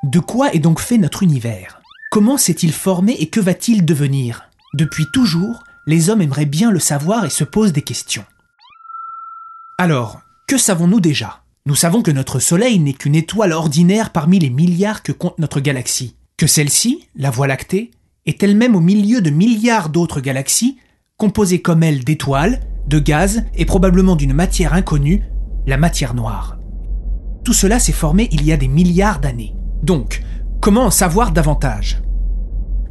De quoi est donc fait notre univers? Comment s'est-il formé et que va-t-il devenir? Depuis toujours, les hommes aimeraient bien le savoir et se posent des questions. Alors, que savons-nous déjà? Nous savons que notre Soleil n'est qu'une étoile ordinaire parmi les milliards que compte notre galaxie. Que celle-ci, la Voie lactée, est elle-même au milieu de milliards d'autres galaxies, composées comme elle d'étoiles, de gaz et probablement d'une matière inconnue, la matière noire. Tout cela s'est formé il y a des milliards d'années. Donc, comment en savoir davantage?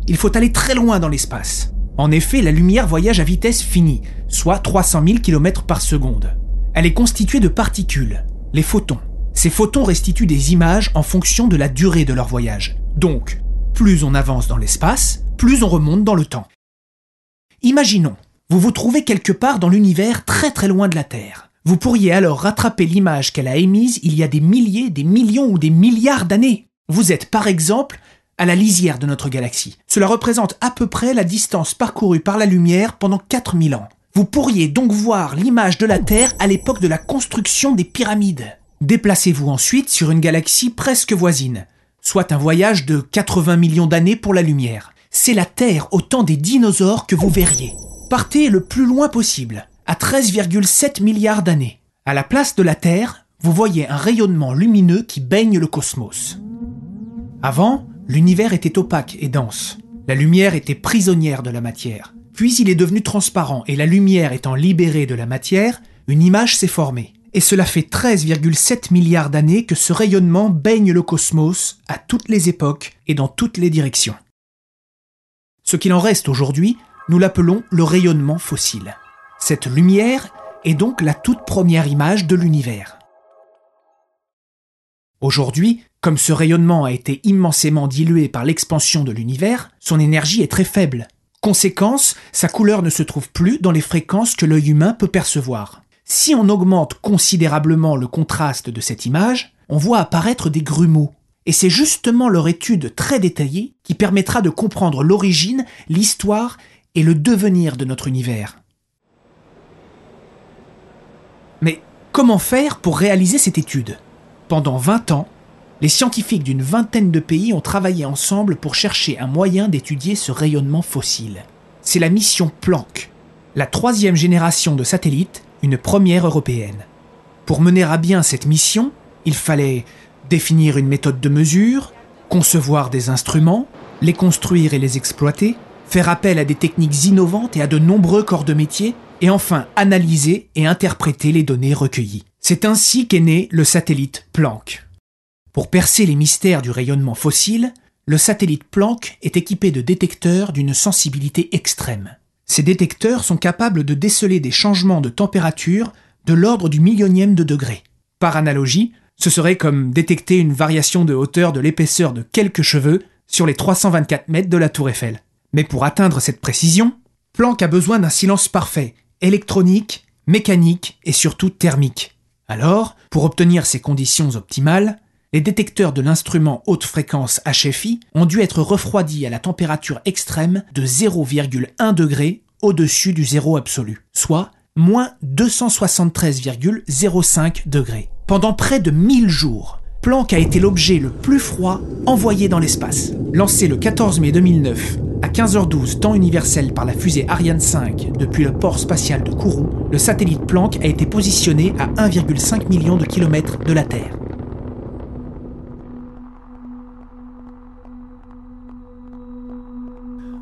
Il faut aller très loin dans l'espace. En effet, la lumière voyage à vitesse finie, soit 300 000 km par seconde. Elle est constituée de particules, les photons. Ces photons restituent des images en fonction de la durée de leur voyage. Donc, plus on avance dans l'espace, plus on remonte dans le temps. Imaginons, vous vous trouvez quelque part dans l'univers très très loin de la Terre. Vous pourriez alors rattraper l'image qu'elle a émise il y a des milliers, des millions ou des milliards d'années. Vous êtes par exemple à la lisière de notre galaxie. Cela représente à peu près la distance parcourue par la lumière pendant 4000 ans. Vous pourriez donc voir l'image de la Terre à l'époque de la construction des pyramides. Déplacez-vous ensuite sur une galaxie presque voisine, soit un voyage de 80 millions d'années pour la lumière. C'est la Terre au temps des dinosaures que vous verriez. Partez le plus loin possible, à 13,7 milliards d'années. À la place de la Terre, vous voyez un rayonnement lumineux qui baigne le cosmos. Avant, l'univers était opaque et dense. La lumière était prisonnière de la matière. Puis il est devenu transparent et la lumière étant libérée de la matière, une image s'est formée. Et cela fait 13,7 milliards d'années que ce rayonnement baigne le cosmos à toutes les époques et dans toutes les directions. Ce qu'il en reste aujourd'hui, nous l'appelons le rayonnement fossile. Cette lumière est donc la toute première image de l'univers. Aujourd'hui, comme ce rayonnement a été immensément dilué par l'expansion de l'univers, son énergie est très faible. Conséquence, sa couleur ne se trouve plus dans les fréquences que l'œil humain peut percevoir. Si on augmente considérablement le contraste de cette image, on voit apparaître des grumeaux. Et c'est justement leur étude très détaillée qui permettra de comprendre l'origine, l'histoire et le devenir de notre univers. Mais comment faire pour réaliser cette étude? Pendant 20 ans, les scientifiques d'une vingtaine de pays ont travaillé ensemble pour chercher un moyen d'étudier ce rayonnement fossile. C'est la mission Planck, la 3e génération de satellites, une première européenne. Pour mener à bien cette mission, il fallait définir une méthode de mesure, concevoir des instruments, les construire et les exploiter, faire appel à des techniques innovantes et à de nombreux corps de métier, et enfin analyser et interpréter les données recueillies. C'est ainsi qu'est né le satellite Planck. Pour percer les mystères du rayonnement fossile, le satellite Planck est équipé de détecteurs d'une sensibilité extrême. Ces détecteurs sont capables de déceler des changements de température de l'ordre du millionième de degré. Par analogie, ce serait comme détecter une variation de hauteur de l'épaisseur de quelques cheveux sur les 324 mètres de la Tour Eiffel. Mais pour atteindre cette précision, Planck a besoin d'un silence parfait, électronique, mécanique et surtout thermique. Alors, pour obtenir ces conditions optimales, les détecteurs de l'instrument haute fréquence HFI ont dû être refroidis à la température extrême de 0,1 degré au-dessus du zéro absolu, soit moins 273,05 degrés. Pendant près de 1000 jours, Planck a été l'objet le plus froid envoyé dans l'espace. Lancé le 14 mai 2009 à 15h12 temps universel par la fusée Ariane 5 depuis le port spatial de Kourou, le satellite Planck a été positionné à 1,5 million de kilomètres de la Terre.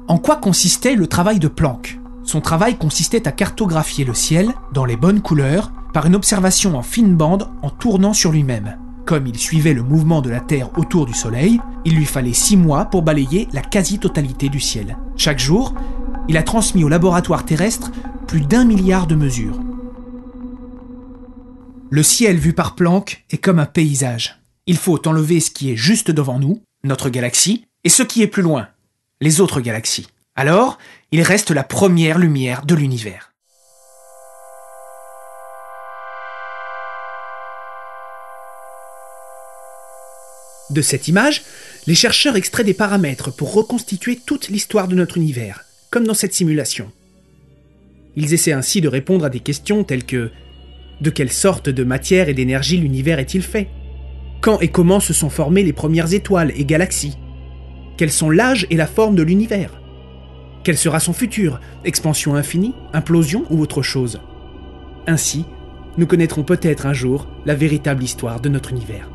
En quoi consistait le travail de Planck? Son travail consistait à cartographier le ciel, dans les bonnes couleurs, par une observation en fine bande en tournant sur lui-même. Comme il suivait le mouvement de la Terre autour du Soleil, il lui fallait 6 mois pour balayer la quasi-totalité du ciel. Chaque jour, il a transmis au laboratoire terrestre plus d'1 milliard de mesures. Le ciel vu par Planck est comme un paysage. Il faut enlever ce qui est juste devant nous, notre galaxie, et ce qui est plus loin, les autres galaxies. Alors, il reste la première lumière de l'univers. De cette image, les chercheurs extraient des paramètres pour reconstituer toute l'histoire de notre univers, comme dans cette simulation. Ils essaient ainsi de répondre à des questions telles que: de quelle sorte de matière et d'énergie l'univers est-il fait? Quand et comment se sont formées les premières étoiles et galaxies? Quels sont l'âge et la forme de l'univers? Quel sera son futur? Expansion infinie, implosion ou autre chose? Ainsi, nous connaîtrons peut-être un jour la véritable histoire de notre univers.